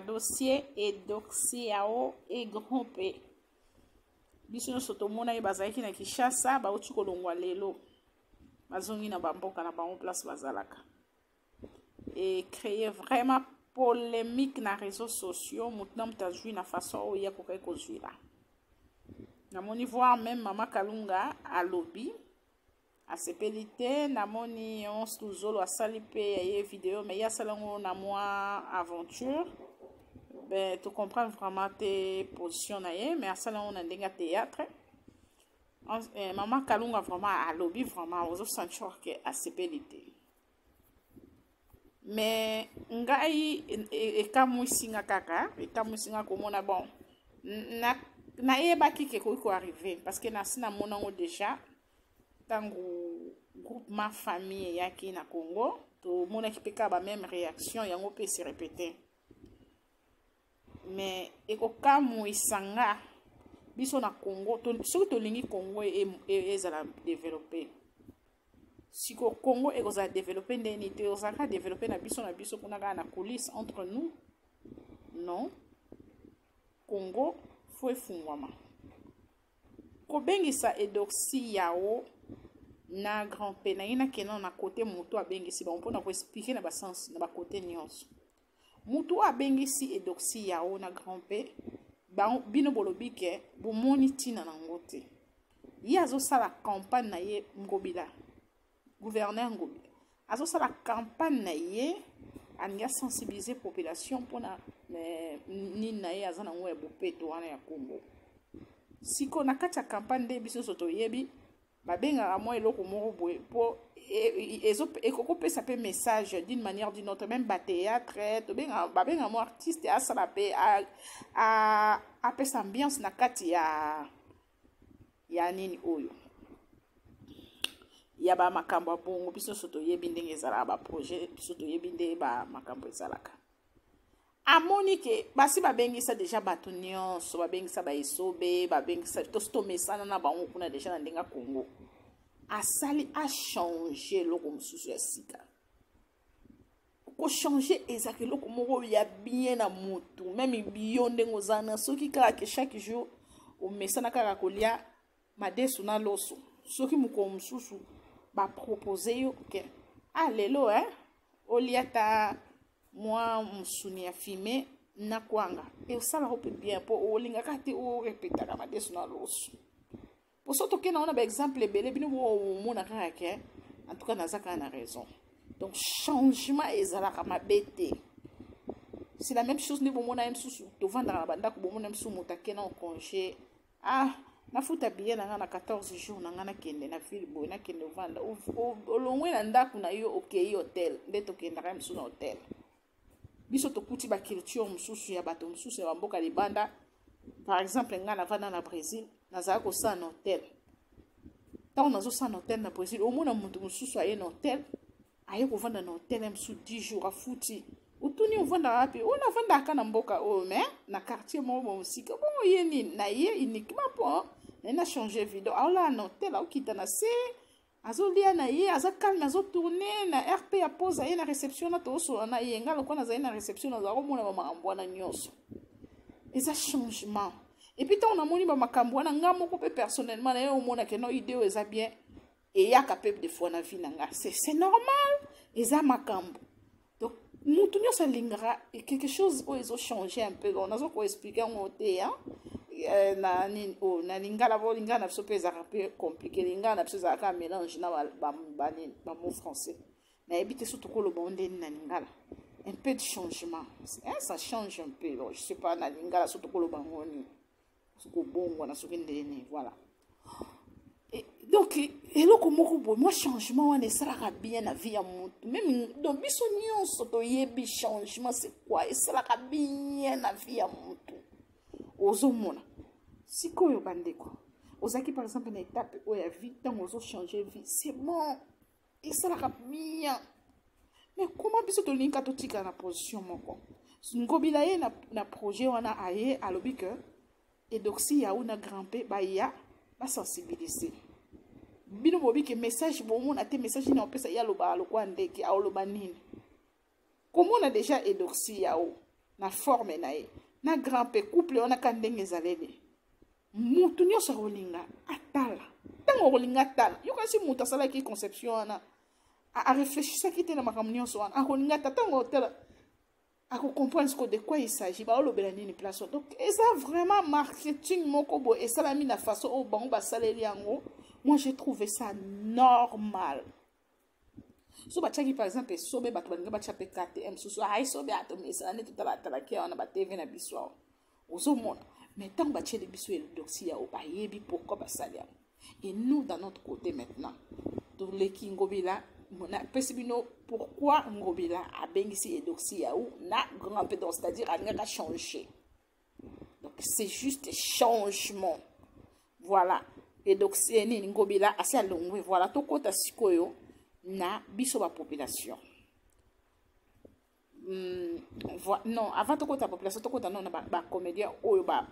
dossier Edoxy Yao et Grand P. Biso soto mona bazalaki na Kinshasa ba uti kolongwa lelo. Bazongi na bamboka na bango place bazalaka. Et créer vraiment polémique na réseaux sociaux, maintenant m'tazui na façon où il y a kokai kozui là. Namoni voir même Mama Kalunga à lobby. A sepelite namoni on stuzolo a salipe ya vidéo mais ya salango na moi aventure ben tu comprends vraiment tes positions na ye mais salango na ndenga théâtre Mama Kalunga vraiment a lobby vraiment aux sentir que a sepelite mais ngai e kamusinga kaka e kamusinga komona bon na yebaki ke ko arriver parce que na sina monango déjà tango groupement famille yaki na Congo to mona kipeka ba même réaction yango peut se répéter mais ekokamu isanga biso na Congo to surtout lingi Congo ezala développer siko Congo ekoza développer ndeni te ozaka développer na biso kuna na coulisse entre nous non Congo faut efungwama ko bengisa Edoxy Yao na Grand P na ina kenon na côté mutu abengisi ba mpona ko expliquer na ba sens na ba côté nyonso mutu abengisi Edoxy Yao na Grand P ba bino bolobi ke bu moni tina na ngote yi azo sala campagne na ye Ngobila gouverneur Ngobila azo sala campagne na ye anya sensibiliser population pona ni na ye azana ngwe bopeto wana ya Congo siko na kati ya campagne de biso soto yebi babenga moi eloko moko boye po ekoko pesa pe message d'une manière ou d'une autre même ba théâtre to babenga mo artiste asala pe a pesa ambiance na kati ya nini oyo ya ba makambo bongo biso soto yebi ndenge ezala ba projet biso to yebi ndenge ba makambo ezalaka amoni ke basi babengisa déjà bato nyonso babengisa ba esobe babengisa to mesana na bango kuna déjà na ndenga Congo asali a changer loko mususu ya sika ko changer ezaki loko moko ya bien na mutu même biyo ndengo zana soki kaka ke chaque jour o mesana kaka kolia madesu na loso soki muko mususu ba proposer yo ke lelo oliata moi musuni ya filmer na kwanga et ça la peut bien pour olinga kati o répéter ka madesu na loso pour ça toke na on a ba exemple belé bino mona kaka en tout cas nazaka na raison donc changement ezalaka mabete c'est la même chose ni bomona msusu to vendre na banda ko bomona msusu mutake na congé na futa bien na 14 jours na ngana kende na ville boy na kende vanda olongwe na ndaku na yo okay hotel ndeto kenda ka msusu na hotel biso tokuti ba culture mususu ya bato mususu ya bamboka libanda par exemple ngana vanda na Brésil nazala ko sa na hotel tant nazo sa na hotel na Brésil omona muntu mususu aye na hotel aye ko vanda na hotel msusu 10 jours afuti utuni uvanda wapi ona vanda kana mboka o mais na quartier mo musika bon yeni na ye uniquement pour na changer vidéo ala na hotel okita na se azolia na ye aza calme azo tourner na RP ya pose aye na réception na toso na ye ngalo kona za na réception na za komona ba makambo na nyonso eza changement et puis tant on a moni ba makambo na nga moko pe personnellement na ye omona ke no idée eza bien et ya capable de fois na vie na nga c'est normal eza makambo donc mutu nyonso lingara quelque chose où ils ont changé un peu on a ko expliquer en côté na nini na lingala bo lingana biso pe ezaka peu compliqué lingana biso ezaka mélange na ba mot français na ebité surtout ko lo bonde na lingala un peu de changement ça change un peu je sais pas na lingala surtout ko lo bangoni ko bongo na soki ndeni voilà et donc eloko moko boy moi changement wana esalaka bien na vie ya mutu même donc biso nyonso toyebi changement c'est quoi esalaka bien na vie ya mutu ozomona sikoyo bandeko ozaki par exemple na étape oya vie tant ozo changer vie c'est bon esalaka bien mais comment biso tolinga totika na position moko Ngobila ye na projet wana aye alobi que Edoxy Yao na Grand P ba ya ba sensibiliser bino bobi ke message bon na te message ni opesa ya loba lokwa ndeke a loba nini comment on a déjà Edoxy Yao na forme na ye na grimpe couple wana ka ndenge ezaleli mutu nyonso akolinga atala ntango okolinga atala yokasi mutu asalaki conception wana areflechisaki te na makambo nyonso wana akolinga ata ntango otala comprendre ce que de quoi il s'agit ba olobela nini place donc eza vraiment marketing moko bo esalami na façon o bango basaleli yango. Moi j'ai trouvé ça normal. So bachaki par exemple sobe bato balinga bachape KTM susu ay sobe atomisa ne tutala talaki wana ba TV na biso ozomona mais tant bacheli biso doxia ya obayebi pourquoi basali yango. Et nous dans notre côté maintenant pour les kingobila mona pesibino pourquoi ngobila abengisi edoxia ou na grand peu donc c'est-à-dire a changé. Donc c'est juste changement. Voilà edoxia ni ngobila asi alongwe voilà to kota sikoyo na biso ba population. Non avant to kota population to kota non ba comédien oyo ba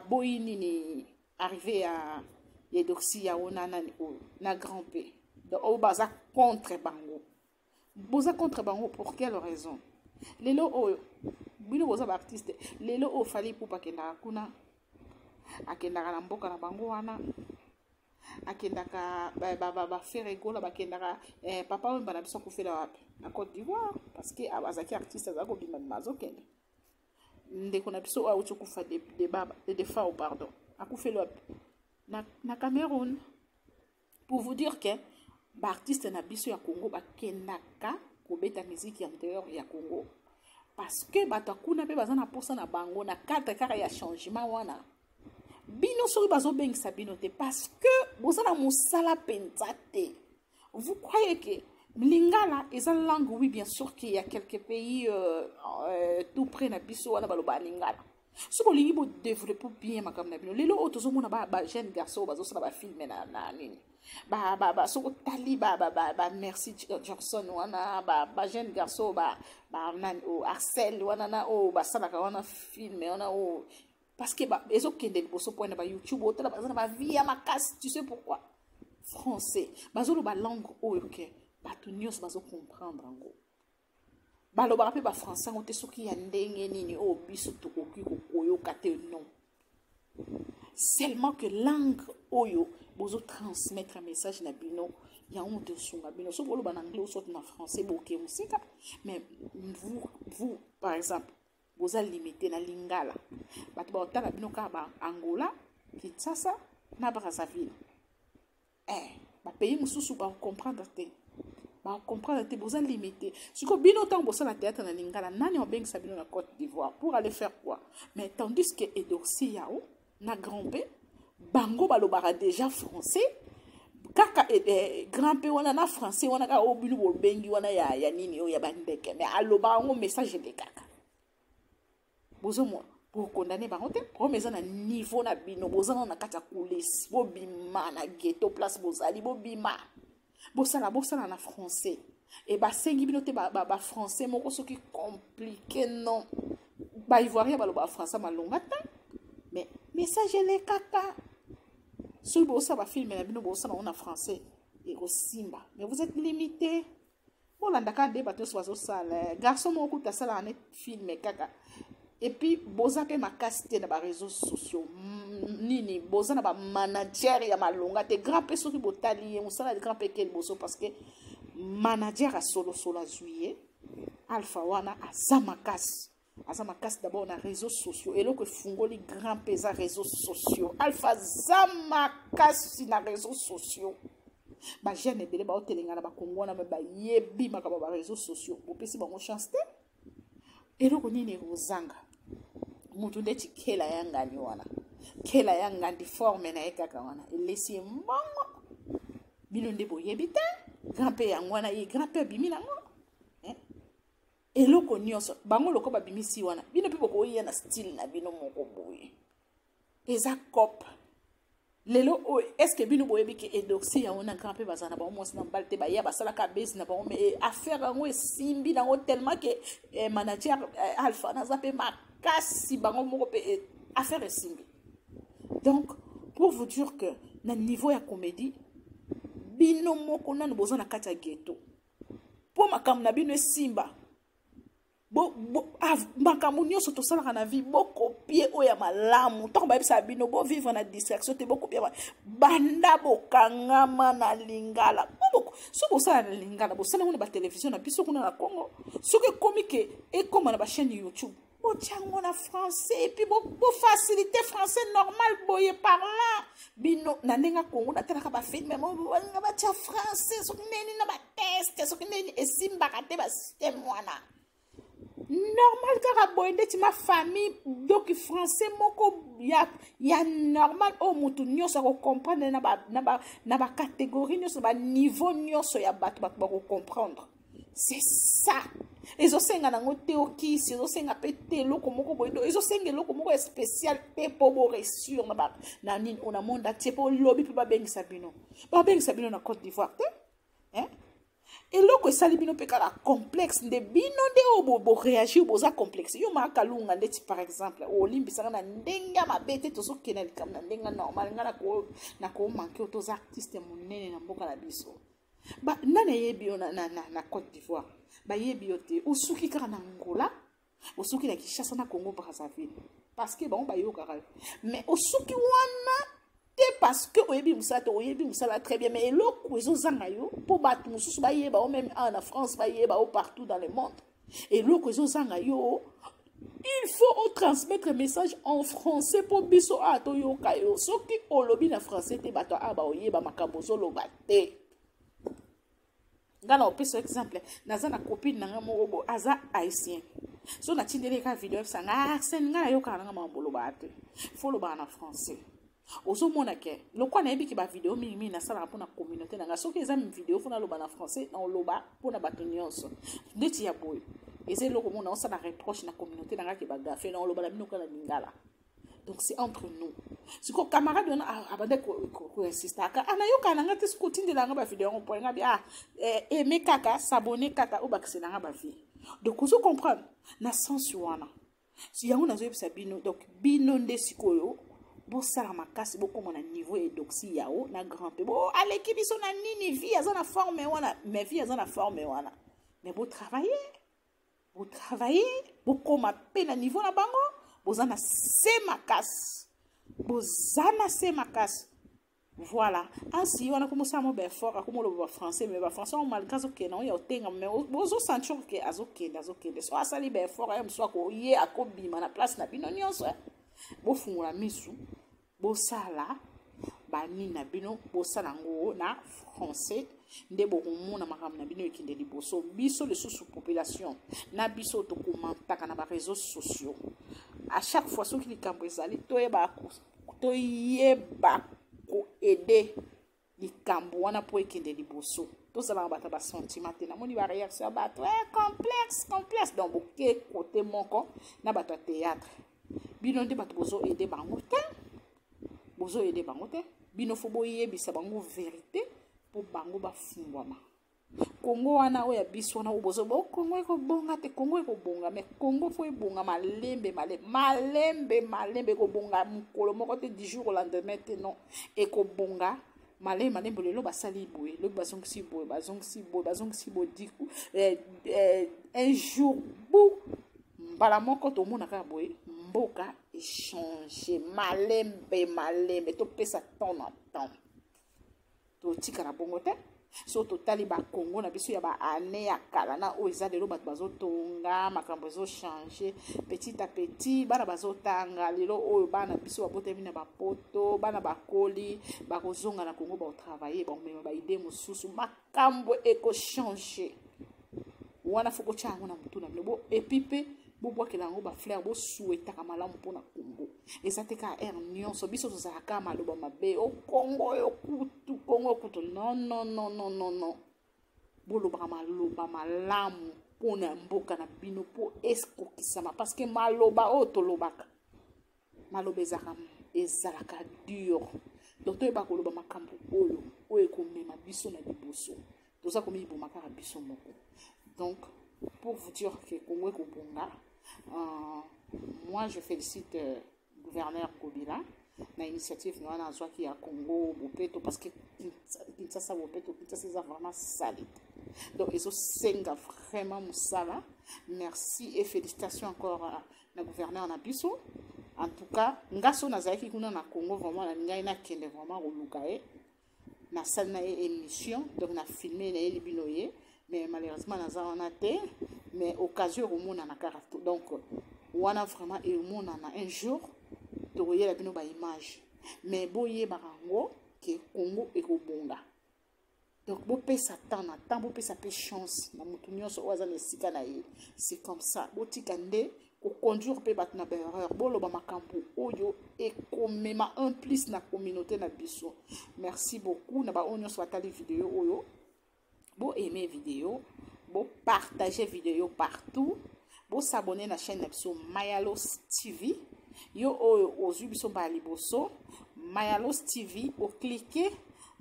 boyi nini arrivé à Edoxia onana na grand P. Donc au baza contre bango. Boza contre bango pour quelle raison? Lelo o bino boza ba artiste. Lelo o fali pour pa kenda kuna. Akenda na mboka na bango wana. Akenda ka ba faire rigola ba kenda papa on bana biso ko fela wapi? Na Côte d'Ivoire parce que abazaki artiste za ko bima mazo kende. Ndeko na biso a utu kufa de fa pardon. Akufela wapi? Na Cameroun. Pour vous dire que l'artiste na biso ya Congo ba kendaka ko beta musique ya intérieur ya Congo parce que batakuna pe bazana posa na bango na cadre kaka ya changement wana bino sori bazo bengisa bino te parce que bozana musala pensate. Vous croyez que lingala est une langue? Oui, bien sûr qu'il y a quelques pays tout près na biso wana baloba lingala. Si vous voulez développer bien ma caméra, les lots autour de moi, jeune garçon, bazo ça va filmer na nini. So tali merci Johnson wana jeune garçon nan o Arcel wana na o ça na wana filmer wana o parce que ezo kende boso point na YouTube otala ba via ma casse, tu sais pourquoi? Français, bazo ba langue o OK, bato nyos bazo comprendre ngo. Baloba pe ba français ngote soki ya ndenge nini o biso to koki koyo kate non. Seulement que langue oyo bozo transmettre un message na bino ya honte sunga bino so boloba na anglais ou soit na français boké musika mais vous par exemple boza limité na lingala bato ba otala bino ka ba Angola Kinshasa na Brazzaville ba pays mususu ba comprendre te ba comprendre te boza limité siko bino tant bosa na théâtre na lingala nani obengi sa bino na Côte d'Ivoire pour aller faire quoi mais tandis que Edoxia yao na grand P bango balobara déjà français kaka grand P wana na français wana ka obinu bobengi wana ya nini o ya bandeke mais aloba ngo message de kaka bozo mo pour condamner bango te o meza na niveau na bino bozana na kata kulesi bo bima na ghetto place bozali bo bima bosala na français et basengi bino te ba français moko soki compliqué non ba ivoirien baloba français malonga ta mais message les kaka si vous avez filmé en français et au simba mais vous êtes limité bon là d'accord débattre sur ce salle garçon mon coup ta salle en filmé kaka et puis boza pe makasite na ba réseaux sociaux nini boza na ba manager ya malonga te grand pe soki botali on sala grand pe quel boso parce que manager a solo juillet alpha wana azamakasi d'abord na réseaux sociaux et là que fungoli grand pesa réseaux sociaux alpha zamakasi na réseaux sociaux ba jeune ebele ba otelenga na ba kongo na ba yebi makaba ba réseaux sociaux bopesi bango chance te et là nini rozanga mutu ndeti kela yanga ni wana kela yanga ndi forme na ekaka wana elesi mbongo bino ndebo yebita grand père wana yi grand père bimina ngo eloko nyonso bango loko babimisi wana bino pe boko ya na style na bino moko boye eza cop lelo o est-ce que bino boyebi ke Edoxia wana grand pe bazana ba mo sina balte ba ya basala ka base na ba mais affaire ngo simbi na ngo tellement que manager alpha na zape makasi bango moko pe affaire simbi. Donc pour vous dire que na niveau ya comédie bino moko na bozo na kata ghetto po makambo na bino esimba makambo nyonso tosalaka na vie bokopie oyo ya malamu ntango bayebisa bino bovivre na distraction te bokopie banda bokangama na lingala soki bosala na lingala bosala ngo na batelevizio na biso kuna na Congo soki ekomi ke ekóma na bachaîne YouTube botiango na français epuis bofacilité français normal boye parlant bino na ndenge Congo natalaka bafilme balinga batia français soki nini na bateste soki nini esimbaka te basystème wana normal kaka boye ndeti ma famille donc français moko ya normal o mutu nyonso akocomprendre na bacatégorie nyonso na baniveau nyonso ya bato bakocomprendre. C'est ça. Ezosenga nango te okisi ezosenga pe te eloko moko boye ezosenga eloko moko spécial te po boresure na nini ona monde atie po lobi mpe babengisa bino na Côte d'Ivoire te eloko esali bino mpe kaka complexe nde bino nde oyo boréagir boza complexe yo maa kalunga ndeti par exemple olimbisaka na ndenge ya mabe te tozokende likambo na ndenge normal nga nakomanke oyo toza artiste monene na mboka na biso nani ayebi yo na Côte d'Ivoire bayebi yo te osuki kaka na Angola osuki na Kinshasa na Congo Brazzaville parce que bango bayokaka mais osuki wana te parce que oyebi musala très bien mais eloko ezozanga yo po bato mosusu bayeba o même en France bayeba o partout dans le monde eloko ezozanga yo il faut transmettre message en français pour biso toyoka yo soki olobi na français te bato baoyeba makambo ozoloba te. Ngana opesa exemple naza na copine nanga moko aza haïtien so na tindele ka video sanga Arsène ngana yoka nanga mambolo bate faut lo ba na français ozo mona ke lokwa na yebi ki ba video mingi na sala mpona communauté nanga soki eza mi video fona lo ba na français na loba mpona bato nyonso ndeti ya boy eze loko mona on sa na reproche na communauté nanga ki ba gafe na loba na bino kana lingala. Donc c'est entre nous. Si ko camarade on abande ko insiste aka anayoka nanga te scouting de la ba vidéo on point nga aimer kaka s'abonner kaka ou bakse nanga ba vie. Donc vous comprendre na sens wana. Si yango nazo yebisa bino donc bino nde sikoyo bo sala makasi bo koma na niveau edoxi yao na grand pe bo aleki biso na nini vie azana forme wana mais vie azana forme wana mais bo travailler bo koma pe na niveau na bango bozana se makas voilà ainsi on a commencé à me faire fort comme le français mais le français on malgré ça que non il y a autant mais bozo sentir que azokende so asali be fort am so ko ye akobima na place na bino nyonso bo fungula misu bo sala bani na bino bo sala ngo na français nde bo komona makambo na bino ekinde liboso biso le sous population na biso to komantaka na ba réseaux sociaux. À chaque fois ce qui est cambrizali toyeba ko aider li kambo wana po ekende liboso to sala bata ba sentiment na moni ba réaction ba complexe donc boke côté moko na bata théâtre bino nde bato bozo aider bango te bino fo boyebisa bango vérité po bango ba fungwama Congo wana oya biso wana ubozo bo Congo eko bonga te Congo eko bonga mais Congo fo ebonga malembe ko bonga mukolo moko te 10 jours au lendemain te non eko bonga malembe lelo basali boye le bazongisi boye diku un jour bou mbala moko to mona ka boye mboka échanger malembe to pesa temps na temps to tika na bongo te. So totali ba Congo na biso ya ba année ya kala na o eza lelo bato bazotonga makambo ezo changer petit à petit bana bazotanga lelo oyo bana biso babotemi na bapoto bana bakoli bakozonga na Congo ba travailler ba mema ba idée mosusu makambo eko changer wana foko chango na mutu na bo epipe bo bwakela ngo ba fleur bo souhaita ka malamu pona Congo ezate ka nyonso biso tozaka maloba mabe o Congo yo kutu non boloba maloba malamu pona mboka na bino po eskokisama parce que maloba o tolobaka maloba ezalaka dur donc toyeba koloba makambo oyo ekomema biso na liboso toza komi bomaka biso moko. Donc pour vous dire que Congo ekobonga moi je félicite gouverneur Kobila na initiative na azwaki ya Congo bopeto parce que Kinshasa bopeto Kinshasa c'est vraiment sale donc ils ont senga vraiment musala. Merci et félicitations encore à la gouverneur Nabiso. En tout cas, ngaso nazaki kuna na Congo vraiment na ngai na kende vraiment olukae na salle na émission donc na filmé na libinoye mais malheureusement na zawana te mais occasion au monde na karato donc wana vraiment et au monde na un jour tokoyela bino ba image mais boye barango ke Congo ekobonga donc bo pesa temps na temps bo pesa pe chance na mutu nyonso oza na sika na ye c'est comme ça botika nde ko conduire pe bat na erreur boloba makambo oyo ekomema un plus na communauté na biso. Merci beaucoup na ba onyo so atali vidéo oyo bo aimer vidéo bo partager vidéo partout bo s'abonner na chaîne na biso Mayalos TV yo oyo ozu biso ba liboso Mayalos TV o cliquer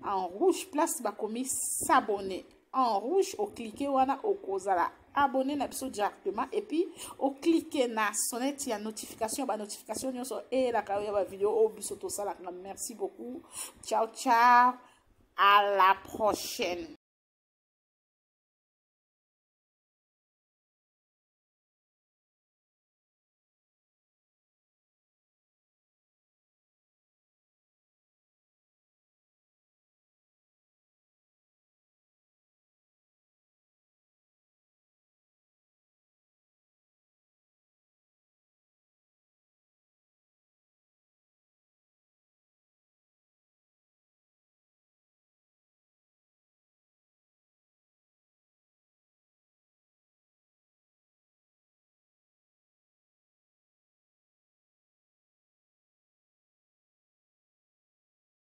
en rouge place ba komi s'abonner en rouge au cliquer wana au kozala abonner na biso directement et puis au cliquer na sonnette ya notification ba notification nyonso et la ka ya ba vidéo au biso to sala. Merci beaucoup, ciao ciao, à la prochaine.